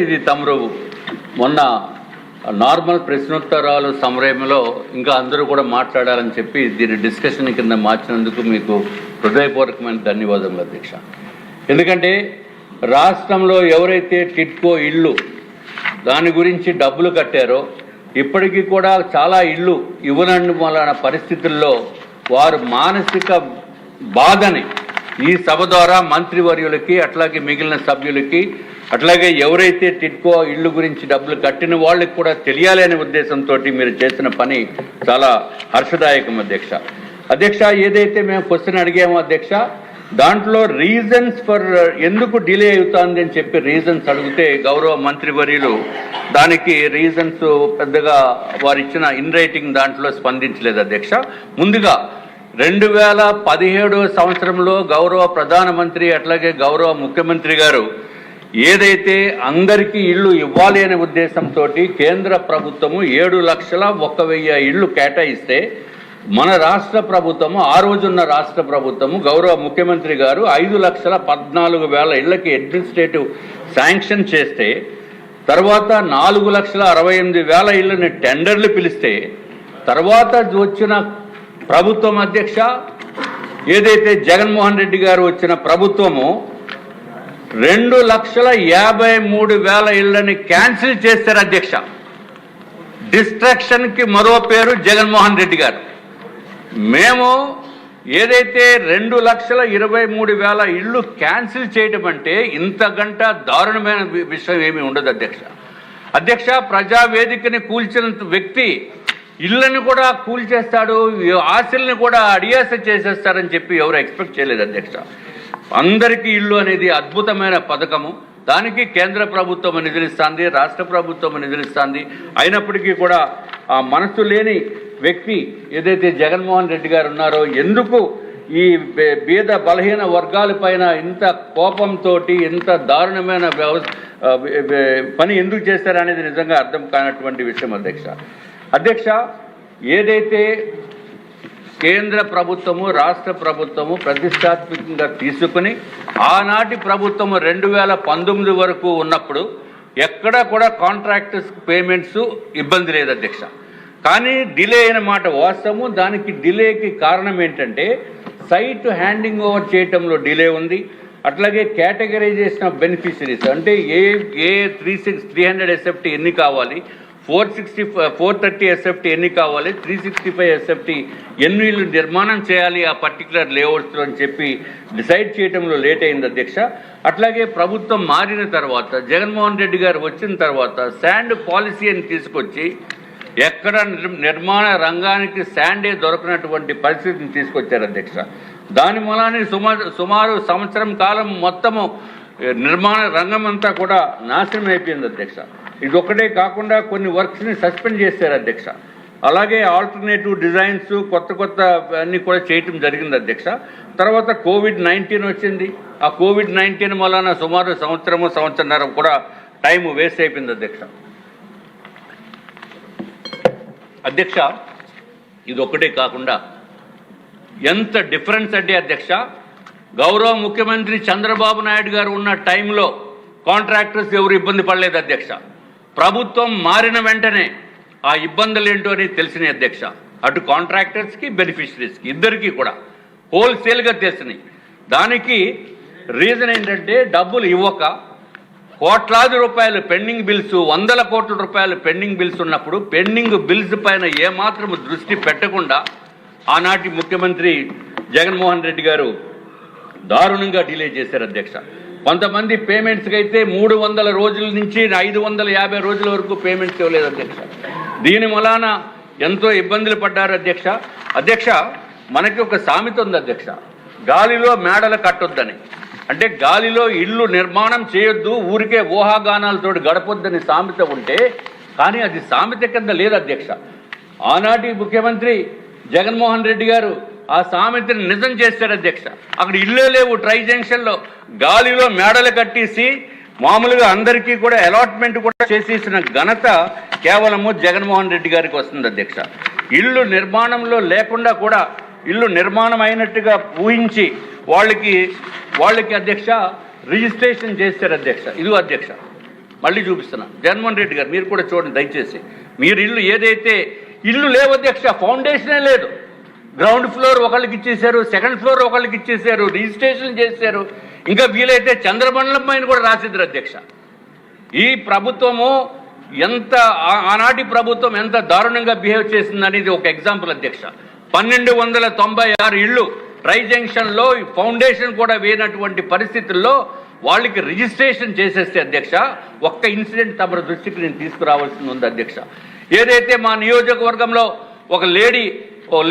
ఇది తమరు మొన్న నార్మల్ ప్రశ్నోత్తరాలు సమయంలో ఇంకా అందరూ కూడా మాట్లాడాలని చెప్పి దీని డిస్కషన్ కింద మార్చినందుకు మీకు హృదయపూర్వకమైన ధన్యవాదములు అధ్యక్ష. ఎందుకంటే రాష్ట్రంలో ఎవరైతే టిట్కో ఇళ్ళు దాని గురించి డబ్బులు కట్టారో ఇప్పటికీ కూడా చాలా ఇళ్ళు ఇవ్వనందు వలన పరిస్థితుల్లో వారు మానసిక బాధని ఈ సభ ద్వారా మంత్రివర్యులకి అట్లాగే మిగిలిన సభ్యులకి అట్లాగే ఎవరైతే టిట్కో ఇళ్ళు గురించి డబ్బులు కట్టిన వాళ్ళకి కూడా తెలియాలి అనే ఉద్దేశంతో మీరు చేసిన పని చాలా హర్షదాయకం అధ్యక్ష. ఏదైతే మేము క్వశ్చన్ అడిగామో అధ్యక్ష, దాంట్లో రీజన్స్ ఫర్ ఎందుకు డిలే అవుతుంది అని చెప్పి రీజన్స్ అడిగితే గౌరవ మంత్రివర్యులు దానికి రీజన్స్ పెద్దగా వారు ఇచ్చిన ఇన్ రైటింగ్ దాంట్లో స్పందించలేదు అధ్యక్ష. ముందుగా 2017 సంవత్సరంలో గౌరవ ప్రధానమంత్రి అట్లాగే గౌరవ ముఖ్యమంత్రి గారు ఏదైతే అందరికీ ఇళ్ళు ఇవ్వాలి అనే ఉద్దేశంతో కేంద్ర ప్రభుత్వము 7,01,000 ఇళ్ళు కేటాయిస్తే మన రాష్ట్ర ప్రభుత్వము ఆ రోజున్న రాష్ట్ర ప్రభుత్వము గౌరవ ముఖ్యమంత్రి గారు 5,14,000 ఇళ్లకి అడ్మినిస్ట్రేటివ్ శాంక్షన్ చేస్తే తర్వాత 4,68,000 ఇళ్ళని టెండర్లు పిలిస్తే తర్వాత వచ్చిన ప్రభుత్వం అధ్యక్ష, ఏదైతే జగన్మోహన్ రెడ్డి గారు వచ్చిన ప్రభుత్వము 2,53,000 ఇళ్లని క్యాన్సిల్ చేశారు అధ్యక్ష. డిస్ట్రాక్షన్కి మరో పేరు జగన్మోహన్ రెడ్డి గారు. మేము ఏదైతే 2,23,000 ఇళ్ళు క్యాన్సిల్ చేయడం అంటే ఇంతకంట దారుణమైన విషయం ఏమీ ఉండదు అధ్యక్ష. ప్రజావేదికని కూల్చిన వ్యక్తి ఇళ్ళని కూడా కూల్చేస్తాడు, ఆశల్ని కూడా అడియాస చేసేస్తారని చెప్పి ఎవరు ఎక్స్పెక్ట్ చేయలేదు అధ్యక్ష. అందరికీ ఇల్లు అనేది అద్భుతమైన పథకము. దానికి కేంద్ర ప్రభుత్వం నిధులిస్తుంది, రాష్ట్ర ప్రభుత్వం నిధులిస్తుంది. అయినప్పటికీ కూడా ఆ మనసు లేని వ్యక్తి ఏదైతే జగన్మోహన్ రెడ్డి గారు ఉన్నారో ఎందుకు ఈ బీద బలహీన వర్గాల పైన ఇంత కోపంతో ఇంత దారుణమైన పని ఎందుకు చేస్తారనేది నిజంగా అర్థం కానటువంటి విషయం అధ్యక్ష. ఏదైతే కేంద్ర ప్రభుత్వము రాష్ట్ర ప్రభుత్వము ప్రతిష్టాత్మకంగా తీసుకుని ఆనాటి ప్రభుత్వము 2019 వరకు ఉన్నప్పుడు ఎక్కడా కూడా కాంట్రాక్టర్స్ పేమెంట్స్ ఇబ్బంది లేదు అధ్యక్ష. కానీ డిలే అయిన మాట వాస్తవము. దానికి డిలేకి కారణం ఏంటంటే సైట్ హ్యాండింగ్ ఓవర్ చేయటంలో డిలే ఉంది. అట్లాగే కేటగరైజేషన్ ఆఫ్ బెనిఫిషరీస్ అంటే ఏ 300 SFT ఎన్ని కావాలి, 430 SFT ఎన్ని కావాలి, 365 SFT ఎన్ని ఇళ్ళు నిర్మాణం చేయాలి ఆ పర్టికులర్ లేఅవుట్స్లో అని చెప్పి డిసైడ్ చేయడంలో లేట్ అయింది అధ్యక్ష. అట్లాగే ప్రభుత్వం మారిన తర్వాత జగన్మోహన్ రెడ్డి గారు వచ్చిన తర్వాత శాండ్ పాలసీ అని తీసుకొచ్చి ఎక్కడ నిర్మాణ రంగానికి శాండే దొరకనటువంటి పరిస్థితిని తీసుకొచ్చారు అధ్యక్ష. దాని మూలాన్ని సుమారు సంవత్సరం కాలం మొత్తము నిర్మాణ రంగం అంతా కూడా నాశనం అయిపోయింది అధ్యక్ష. ఇది ఒక్కటే కాకుండా కొన్ని వర్క్స్ని సస్పెండ్ చేశారు అధ్యక్ష. అలాగే ఆల్టర్నేటివ్ డిజైన్స్ కొత్త అన్నీ కూడా చేయటం జరిగింది అధ్యక్ష. తర్వాత COVID-19 వచ్చింది. ఆ COVID-19 వలన సుమారు సంవత్సరన్నర కూడా టైం వేస్ట్ అయిపోయింది అధ్యక్ష. ఇది ఒక్కటే కాకుండా ఎంత డిఫరెన్స్ అంటే అధ్యక్ష, గౌరవ ముఖ్యమంత్రి చంద్రబాబు నాయుడు గారు ఉన్న టైంలో కాంట్రాక్టర్స్ ఎవరు ఇబ్బంది పడలేదు అధ్యక్ష. ప్రభుత్వం మారిన వెంటనే ఆ ఇబ్బందులు ఏంటో అని తెలిసినాయి అధ్యక్ష. అటు కాంట్రాక్టర్స్కి బెనిఫిషరీస్కి ఇద్దరికీ కూడా హోల్సేల్గా తెలిసినాయి. దానికి రీజన్ ఏంటంటే డబ్బులు ఇవ్వక కోట్లాది రూపాయలు పెండింగ్ బిల్స్, 100 కోట్ల రూపాయలు పెండింగ్ బిల్స్ ఉన్నప్పుడు పెండింగ్ బిల్స్ పైన ఏమాత్రం దృష్టి పెట్టకుండా ఆనాటి ముఖ్యమంత్రి జగన్మోహన్ రెడ్డి గారు దారుణంగా డిలే చేశారు అధ్యక్ష. కొంతమంది పేమెంట్స్కి అయితే 300 రోజుల నుంచి 550 రోజుల వరకు పేమెంట్స్ ఇవ్వలేదు అధ్యక్ష. దీని వలన ఎంతో ఇబ్బందులు పడ్డారు అధ్యక్ష. మనకి ఒక సామెత ఉంది అధ్యక్ష, గాలిలో మేడలు కట్టొద్దని. అంటే గాలిలో ఇల్లు నిర్మాణం చేయొద్దు, ఊరికే ఊహాగానాలతో గడపొద్దని సామెత ఉంటే, కానీ అది సామెత కింద లేదు అధ్యక్ష. ఆనాటి ముఖ్యమంత్రి జగన్మోహన్ రెడ్డి గారు ఆ సామెతని నిజం చేశారు అధ్యక్ష. అక్కడ ఇల్లే లేవు, ట్రై జంక్షన్లో గాలిలో మేడలు కట్టేసి మామూలుగా అందరికీ కూడా అలాట్మెంట్ కూడా చేసేసిన ఘనత కేవలము జగన్మోహన్ రెడ్డి గారికి వస్తుంది అధ్యక్ష. ఇల్లు నిర్మాణంలో లేకుండా కూడా ఇల్లు నిర్మాణం అయినట్టుగా ఊహించి వాళ్ళకి అధ్యక్ష రిజిస్ట్రేషన్ చేశారు అధ్యక్ష. ఇది అధ్యక్ష మళ్ళీ చూపిస్తున్నాను. జగన్మోహన్ రెడ్డి గారు మీరు కూడా చూడండి దయచేసి. మీరు ఇల్లు ఏదైతే ఇల్లు లేవు అధ్యక్ష, ఫౌండేషనే లేదు. గ్రౌండ్ ఫ్లోర్ ఒకళ్ళకి ఇచ్చేశారు, సెకండ్ ఫ్లోర్ ఒకళ్ళకి ఇచ్చేశారు, రిజిస్ట్రేషన్ చేశారు, ఇంకా వీలైతే చంద్రమండలం పైన కూడా రాసిద్దరు అధ్యక్ష. ఈ ప్రభుత్వము ఎంత ఆనాటి ప్రభుత్వం ఎంత దారుణంగా బిహేవ్ చేసిందనేది ఒక ఎగ్జాంపుల్ అధ్యక్ష. 1296 ఇళ్ళు ట్రై జంక్షన్లో ఫౌండేషన్ కూడా వేయనటువంటి పరిస్థితుల్లో వాళ్ళకి రిజిస్ట్రేషన్ చేసేస్తే అధ్యక్ష, ఒక్క ఇన్సిడెంట్ తమ దృష్టికి నేను తీసుకురావాల్సింది ఉంది అధ్యక్ష. ఏదైతే మా నియోజకవర్గంలో ఒక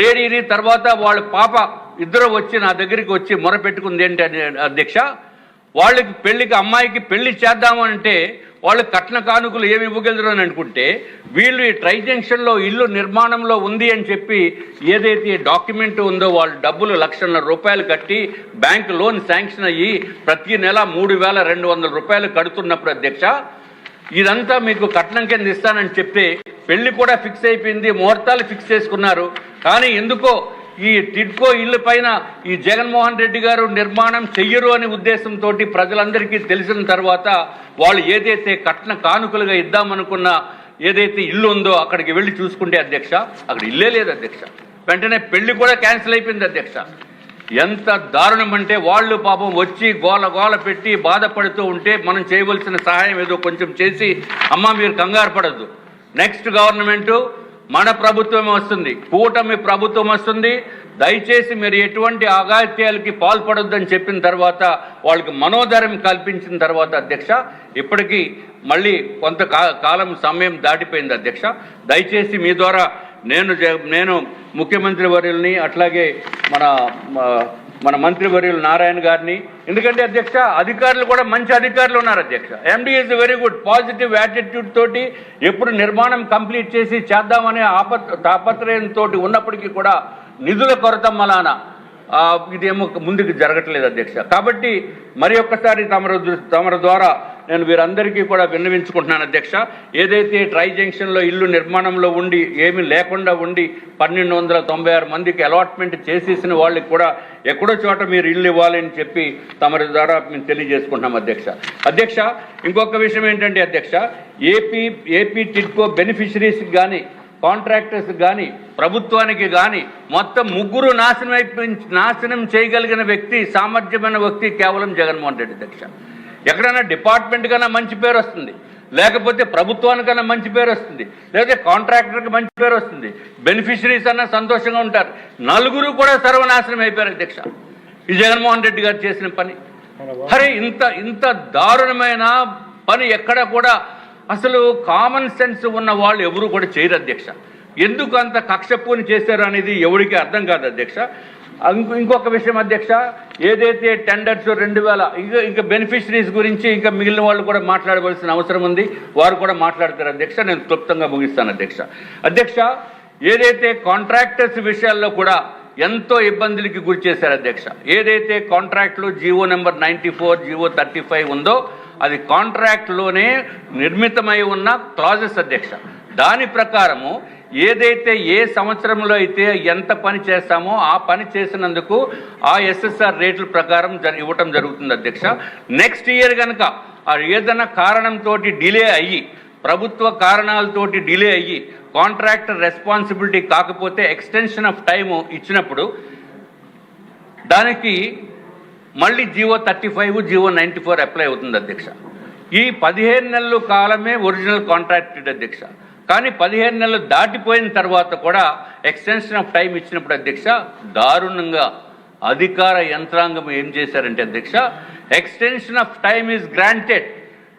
లేడీని తర్వాత వాళ్ళ పాప ఇద్దరు వచ్చి నా దగ్గరికి వచ్చి మొరపెట్టుకుంది ఏంటి అధ్యక్ష, వాళ్ళకి పెళ్లికి అమ్మాయికి పెళ్లి చేద్దామంటే వాళ్ళు కట్న కానుకలు ఏమి ఇవ్వగలరు అని అనుకుంటే వీళ్ళు ఈ ట్రై జంక్షన్లో ఇల్లు నిర్మాణంలో ఉంది అని చెప్పి ఏదైతే డాక్యుమెంట్ ఉందో వాళ్ళు డబ్బులు 1,00,000 రూపాయలు కట్టి బ్యాంకు లోన్ శాంక్షన్ అయ్యి ప్రతి నెల 3,200 రూపాయలు కడుతున్నప్పుడు అధ్యక్ష, ఇదంతా మీకు కట్నం కింద ఇస్తానని చెప్తే పెళ్లి కూడా ఫిక్స్ అయిపోయింది, ముహూర్తాలు ఫిక్స్ చేసుకున్నారు. కానీ ఎందుకో ఈ టిడ్కో ఇళ్ళ పైన ఈ జగన్మోహన్ రెడ్డి గారు నిర్మాణం చెయ్యరు అనే ఉద్దేశంతో ప్రజలందరికీ తెలిసిన తర్వాత వాళ్ళు ఏదైతే కట్న కానుకలుగా ఇద్దామనుకున్న ఏదైతే ఇల్లు ఉందో అక్కడికి వెళ్ళి చూసుకుంటే అధ్యక్ష, అక్కడ ఇల్లే లేదు అధ్యక్ష. వెంటనే పెళ్లి కూడా క్యాన్సిల్ అయిపోయింది అధ్యక్ష. ఎంత దారుణం అంటే వాళ్ళు పాపం వచ్చి గోల పెట్టి బాధపడుతూ ఉంటే మనం చేయవలసిన సహాయం ఏదో కొంచెం చేసి, అమ్మ మీరు కంగారు పడద్దు, నెక్స్ట్ గవర్నమెంటు మన ప్రభుత్వం వస్తుంది, కూటమి ప్రభుత్వం వస్తుంది, దయచేసి మీరు ఎటువంటి అఘాయిత్యాలకి పాల్పడొద్దని చెప్పిన తర్వాత వాళ్ళకి మనోధైర్యం కల్పించిన తర్వాత అధ్యక్ష, ఇప్పటికీ మళ్ళీ కొంత కాలం సమయం దాటిపోయింది అధ్యక్ష. దయచేసి మీ ద్వారా నేను ముఖ్యమంత్రి వర్యుల్ని అట్లాగే మన మంత్రివర్యులు నారాయణ గారిని, ఎందుకంటే అధ్యక్ష అధికారులు కూడా మంచి అధికారులు ఉన్నారు అధ్యక్ష. MD is very good, positive attitude తోటి ఎప్పుడు నిర్మాణం కంప్లీట్ చేసి చేద్దామనే తాపత్రయంతో ఉన్నప్పటికీ కూడా నిధుల కొరత మలాన ఇదేమో ముందుకు జరగట్లేదు అధ్యక్ష. కాబట్టి మరి ఒక్కసారి తమర ద్వారా నేను వీరందరికీ కూడా విన్నవించుకుంటున్నాను అధ్యక్ష. ఏదైతే ట్రై జంక్షన్లో ఇల్లు నిర్మాణంలో ఉండి ఏమీ లేకుండా ఉండి 1296 మందికి అలాట్మెంట్ చేసేసిన వాళ్ళకి కూడా ఎక్కడో చోట మీరు ఇల్లు ఇవ్వాలని చెప్పి తమరి ద్వారా మేము తెలియజేసుకుంటున్నాం అధ్యక్ష. ఇంకొక విషయం ఏంటంటే అధ్యక్ష, ఏపీ టిడ్కో బెనిఫిషరీస్కి కానీ కాంట్రాక్టర్స్ కానీ ప్రభుత్వానికి కానీ మొత్తం ముగ్గురు నాశనం చేయగలిగిన వ్యక్తి, సామర్థ్యమైన వ్యక్తి కేవలం జగన్మోహన్ రెడ్డి అధ్యక్ష. ఎక్కడైనా డిపార్ట్మెంట్ కన్నా మంచి పేరు వస్తుంది, లేకపోతే ప్రభుత్వానికన్నా మంచి పేరు వస్తుంది, లేకపోతే కాంట్రాక్టర్కి మంచి పేరు వస్తుంది, బెనిఫిషరీస్ అన్న సంతోషంగా ఉంటారు. నలుగురు కూడా సర్వనాశనం అయిపోయారు అధ్యక్ష ఈ జగన్మోహన్ రెడ్డి గారు చేసిన పని. అరే ఇంత దారుణమైన పని ఎక్కడ కూడా అసలు కామన్ సెన్స్ ఉన్న వాళ్ళు ఎవరు కూడా చేయరు అధ్యక్ష. ఎందుకు అంత కక్షపూని చేశారు అనేది ఎవరికి అర్థం కాదు అధ్యక్ష. ఇంకొక విషయం అధ్యక్ష, ఏదైతే టెండర్స్ 2000 ఇంకా బెనిఫిషరీస్ గురించి ఇంకా మిగిలిన వాళ్ళు కూడా మాట్లాడవలసిన అవసరం ఉంది, వారు కూడా మాట్లాడతారు అధ్యక్ష. నేను క్లుప్తంగా ముగిస్తాను అధ్యక్ష. ఏదైతే కాంట్రాక్టర్స్ విషయాల్లో కూడా ఎంతో ఇబ్బందులకి గురి చేశారు అధ్యక్ష. ఏదైతే కాంట్రాక్ట్లో జీవో నెంబర్ 94, జీవో 35 ఉందో అది కాంట్రాక్ట్లోనే నిర్మితమై ఉన్న క్లాజెస్ అధ్యక్ష. దాని ప్రకారము ఏదైతే ఏ సంవత్సరంలో అయితే ఎంత పని చేస్తామో ఆ పని చేసినందుకు ఆ ఎస్ఎస్ఆర్ రేట్ల ప్రకారం ఇవ్వటం జరుగుతుంది అధ్యక్ష. నెక్స్ట్ ఇయర్ కనుక ఏదైనా కారణంతో డిలే అయ్యి, ప్రభుత్వ కారణాలతోటి డిలే అయ్యి కాంట్రాక్టర్ రెస్పాన్సిబిలిటీ కాకపోతే ఎక్స్టెన్షన్ ఆఫ్ టైము ఇచ్చినప్పుడు దానికి మళ్ళీ జీవో 35, జీవో 94 అప్లై అవుతుంది అధ్యక్ష. ఈ 15 నెలల కాలమే ఒరిజినల్ కాంట్రాక్టెడ్ అధ్యక్ష. కానీ 15 నెలలు దాటిపోయిన తర్వాత కూడా ఎక్స్టెన్షన్ ఆఫ్ టైం ఇచ్చినప్పుడు అధ్యక్ష దారుణంగా అధికార యంత్రాంగం ఏం చేశారంటే అధ్యక్ష, extension of time is granted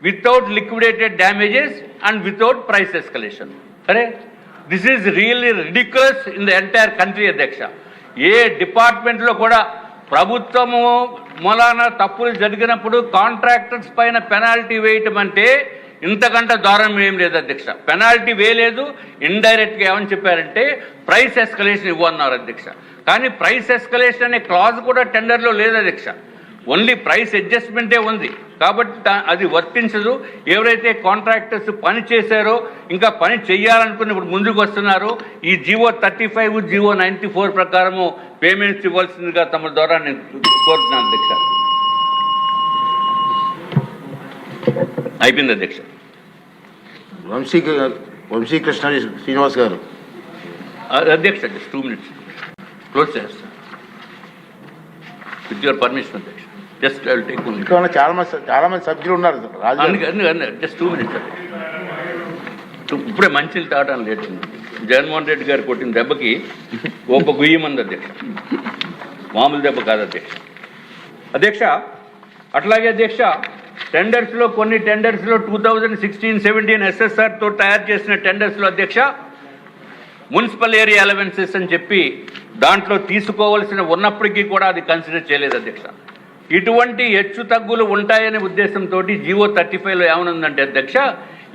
without liquidated damages and without price escalation. అరే this is really ridiculous in the entire country అధ్యక్ష. ఏ డిపార్ట్మెంట్లో కూడా ప్రభుత్వము మూలాన తప్పులు జరిగినప్పుడు కాంట్రాక్టర్స్ పైన పెనాల్టీ వేయటం అంటే ఇంతకంటే దారుణం ఏం లేదు అధ్యక్ష. పెనాల్టీ వేయలేదు, ఇండైరెక్ట్గా ఏమని చెప్పారంటే ప్రైస్ ఎస్కలేషన్ ఇవ్వన్నారు అధ్యక్ష. కానీ ప్రైస్ ఎస్కలేషన్ అనే క్లాజ్ కూడా టెండర్లో లేదు అధ్యక్ష. ఓన్లీ ప్రైస్ అడ్జస్ట్మెంటే ఉంది. కాబట్టి అది వర్తించదు. ఎవరైతే కాంట్రాక్టర్స్ పని చేశారో ఇంకా పని చేయాలనుకుని ఇప్పుడు ముందుకు వస్తున్నారో ఈ జీవో 35, జీవో 94 ప్రకారము పేమెంట్స్ ఇవ్వాల్సిందిగా తమ ద్వారా నేను కోరుతున్నాను అధ్యక్ష. అయిపోయింది అధ్యక్ష. వంశీకృష్ణ శ్రీనివాస్ గారు. అధ్యక్ష జస్ట్ 2 minutes క్లోజ్ చేస్తాను విత్ యువర్ పర్మిషన్ అధ్యక్ష. Just I will take 1 minute. చాలా మంది సభ్యులు ఉన్నారు జస్ట్ 2 minutes అధ్యక్ష. ఇప్పుడే మంచిలు తాగడం లేట్. జగన్మోహన్ రెడ్డి గారు కొట్టిన దెబ్బకి ఒక గుయ్యమంది అధ్యక్ష, మామూలు దెబ్బ కాదు అధ్యక్ష. అధ్యక్ష అట్లాగే అధ్యక్ష టెండర్స్లో కొన్ని టెండర్స్లో 2016-17 SSRతో తయారు చేసిన టెండర్స్లో అధ్యక్ష మున్సిపల్ ఏరియా అలవెన్సెస్ అని చెప్పి దాంట్లో తీసుకోవాల్సిన ఉన్నప్పటికీ కూడా అది కన్సిడర్ చేయలేదు అధ్యక్ష. ఇటువంటి హెచ్చు తగ్గులు ఉంటాయనే ఉద్దేశంతో జీవో 35లో ఏమనుందంటే అధ్యక్ష,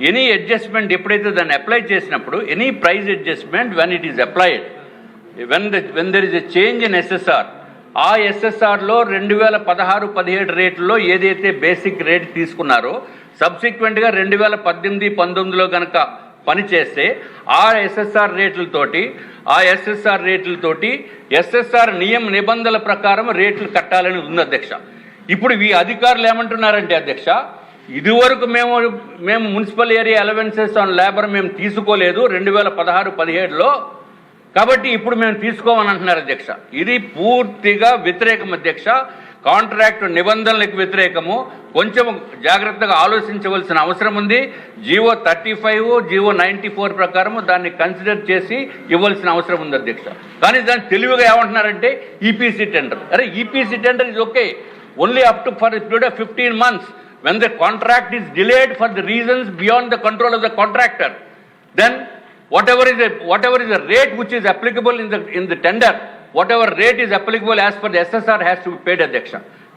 ఎనీ అడ్జస్ట్మెంట్ ఎప్పుడైతే దాన్ని అప్లై చేసినప్పుడు any price adjustment when it is applied when there is a change in SSR, ఆ SSRలో 2016-17 రేట్లలో ఏదైతే బేసిక్ రేట్ తీసుకున్నారో సబ్సిక్వెంట్గా 2018-19లో కనుక పనిచేస్తే ఆ SSR రేట్లతోటి SSR నిబంధనల ప్రకారం రేట్లు కట్టాలని ఉంది అధ్యక్ష. ఇప్పుడు ఈ అధికారులు ఏమంటున్నారంటే అధ్యక్ష, ఇదివరకు మేము municipal area allowances on labour మేము తీసుకోలేదు 2016-17లో, కాబట్టి ఇప్పుడు మేము తీసుకోమని అంటున్నారు అధ్యక్ష. ఇది పూర్తిగా వ్యతిరేకం అధ్యక్ష, కాంట్రాక్ట్ నిబంధనలకు వ్యతిరేకము. కొంచెం జాగ్రత్తగా ఆలోచించవలసిన అవసరం ఉంది. జీవో 35, జీవో 94 ప్రకారము దాన్ని కన్సిడర్ చేసి ఇవ్వాల్సిన అవసరం ఉంది అధ్యక్ష. కానీ దాన్ని తెలివిగా ఏమంటున్నారంటే ఈపీసీ టెండర్. అరే EPC tender is okay only up to for period of 15 months when the contract is delayed for the reasons beyond the control of the contractor. Then whatever is the rate which is applicable in the tender, whatever rate is applicable as per the SSR has to be paid అధ్యక్ష.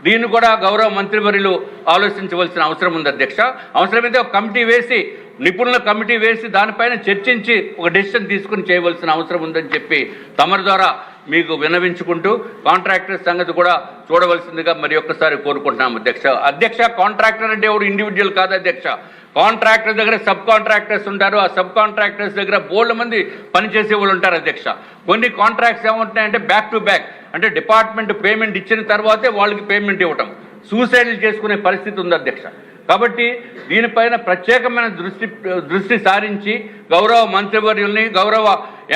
దీన్ని కూడా గౌరవ మంత్రివర్యులు ఆలోచించవలసిన అవసరం ఉంది అధ్యక్ష. అవసరమైతే ఒక కమిటీ వేసి నిపుణుల కమిటీ వేసి దానిపైన చర్చించి ఒక డెసిషన్ తీసుకుని చేయవలసిన అవసరం ఉందని చెప్పి తమరి ద్వారా మీకు విన్నవించుకుంటూ కాంట్రాక్టర్ సంగతి కూడా చూడవలసిందిగా మరి ఒక్కసారి కోరుకుంటున్నాం అధ్యక్ష. అధ్యక్ష కాంట్రాక్టర్ అంటే ఎవరు ఇండివిజువల్ కాదు అధ్యక్ష. కాంట్రాక్టర్ దగ్గర సబ్ కాంట్రాక్టర్స్ ఉంటారు. ఆ సబ్ కాంట్రాక్టర్స్ దగ్గర బోల్డ్ మంది పనిచేసే వాళ్ళు ఉంటారు అధ్యక్ష. కొన్ని కాంట్రాక్ట్స్ ఏమంటున్నాయంటే బ్యాక్ టు బ్యాక్, అంటే డిపార్ట్మెంట్ పేమెంట్ ఇచ్చిన తర్వాతే వాళ్ళకి పేమెంట్ ఇవ్వటం, సూసైడ్లు చేసుకునే పరిస్థితి ఉంది అధ్యక్ష. కాబట్టి దీనిపైన ప్రత్యేకమైన దృష్టి సారించి గౌరవ మంత్రివర్యుల్ని, గౌరవ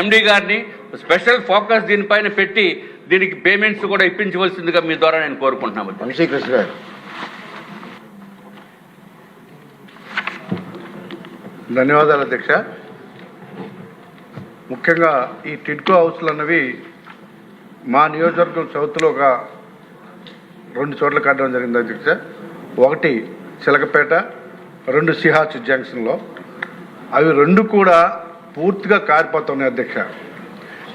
ఎండి గారిని స్పెషల్ ఫోకస్ దీనిపైన పెట్టి దీనికి పేమెంట్స్ కూడా ఇప్పించవలసిందిగా మీ ద్వారా నేను కోరుకుంటున్నాను. వంశీకృష్ణ గారు. ధన్యవాదాలు అధ్యక్ష. ముఖ్యంగా ఈ టిడ్కో హౌస్లు అన్నవి మా నియోజకవర్గం సౌత్లో ఒక 2 చోట్ల కట్టడం జరిగింది అధ్యక్ష. ఒకటి చిలకపేట, 2 సిహాచ్ జంక్షన్లో. అవి 2 కూడా పూర్తిగా కారిపోతున్నాయి అధ్యక్ష.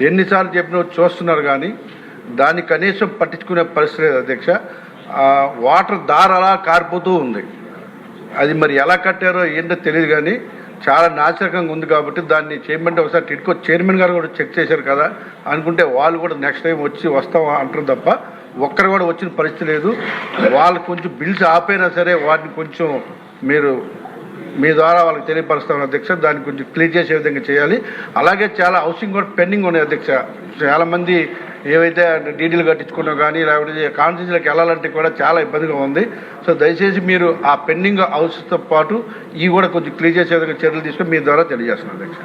ఎన్నిసార్లు చెప్పినా చూస్తున్నారు కానీ దాన్ని కనీసం పట్టించుకునే పరిస్థితి లేదు అధ్యక్ష. వాటర్ దారి అలా కారిపోతూ ఉంది. అది మరి ఎలా కట్టారో ఏంటో తెలియదు కానీ చాలా నాశనకంగా ఉంది. కాబట్టి దాన్ని చేయమంటే ఒకసారి టిడ్కో చైర్మన్ గారు కూడా చెక్ చేశారు కదా అనుకుంటే వాళ్ళు కూడా నెక్స్ట్ టైం వస్తాం అంటారు తప్ప ఒక్కరు కూడా వచ్చిన పరిస్థితి లేదు. వాళ్ళు కొంచెం బిల్స్ ఆపైనా సరే వాటిని కొంచెం మీరు మీ ద్వారా వాళ్ళకి తెలియపరుస్తామని అధ్యక్ష. దాన్ని కొంచెం క్లియర్ చేసే విధంగా చేయాలి. అలాగే చాలా హౌసింగ్ కూడా పెండింగ్ ఉన్నాయి అధ్యక్ష. చాలామంది ఏవైతే డీడీలు కట్టించుకున్నా కానీ లేకపోతే కాన్స్టిట్యూన్సీలకు వెళ్ళాలంటే కూడా చాలా ఇబ్బందిగా ఉంది. సో దయచేసి మీరు ఆ పెండింగ్ హౌస్తో పాటు ఇవి కూడా కొంచెం క్లియర్ చేసే విధంగా చర్యలు తీసుకొని మీ ద్వారా తెలియజేస్తున్నాను అధ్యక్ష.